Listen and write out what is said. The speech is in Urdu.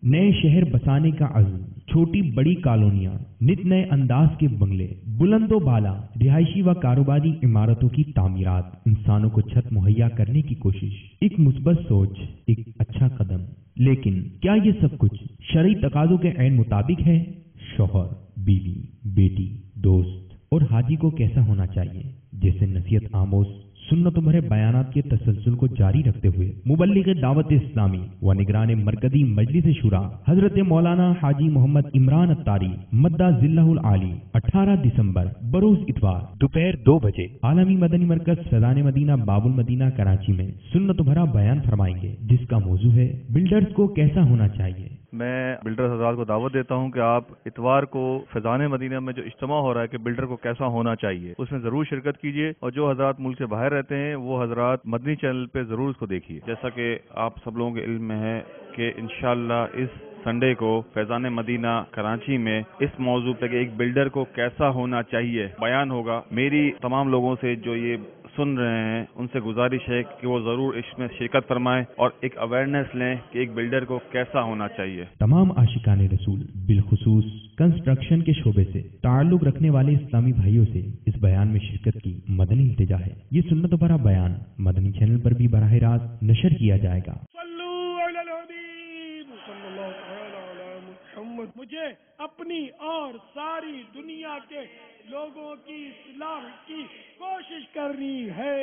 نئے شہر بسانے کا عزم، چھوٹی بڑی کالونیاں، نت نئے انداز کے بنگلے، بلند و بالا رہائشی و کاروباری عمارتوں کی تعمیرات، انسانوں کو چھت مہیا کرنے کی کوشش، ایک مثبت سوچ، ایک اچھا قدم۔ لیکن کیا یہ سب کچھ شرعی تقاضوں کے عین مطابق ہے؟ شوہر، بیوی، بیٹی، دوست اور حاجی کو کیسا ہونا چاہیے؟ جیسے نصیحت آموز سنت و بھرے بیانات کے تسلسل کو جاری رکھتے ہوئے مبلغ دعوت اسلامی و نگران مرکزی مجلس شورا حضرت مولانا حاجی محمد عمران اتاری مدہ ذلہ العالی 18 دسمبر بروز اتوار دوپہر 2 بجے عالمی مدنی مرکز فیضان مدینہ باب المدینہ کراچی میں سنت و بھرا بیان فرمائیں گے، جس کا موضوع ہے بلڈرز کو کیسا ہونا چاہیے۔ میں بلڈر حضرات کو دعوت دیتا ہوں کہ آپ اتوار کو فیضان مدینہ میں جو اجتماع ہو رہا ہے کہ بلڈر کو کیسا ہونا چاہیے، اس میں ضرور شرکت کیجیے، اور جو حضرات ملک سے باہر رہتے ہیں وہ حضرات مدنی چینل پہ ضرور اس کو دیکھیے۔ جیسا کہ آپ سب لوگوں کے علم میں ہے کہ انشاءاللہ اس سنڈے کو فیضان مدینہ کراچی میں اس موضوع پہ کہ ایک بلڈر کو کیسا ہونا چاہیے بیان ہوگا۔ میری تمام لوگوں سے جو یہ سن رہے ہیں ان سے گزارش ہے کہ وہ ضرور اس میں شرکت فرمائیں اور ایک اویئرنیس لیں کہ ایک بلڈر کو کیسا ہونا چاہیے۔ تمام عاشقان رسول بالخصوص کنسٹرکشن کے شعبے سے تعلق رکھنے والے اسلامی بھائیوں سے اس بیان میں شرکت کی مدنی التجا ہے۔ یہ سنت و بھرا بیان مدنی چینل پر بھی براہ راست نشر کیا جائے گا۔ مجھے اپنی اور ساری دنیا کے لوگوں کی اصلاح کی کوشش کرنی ہے۔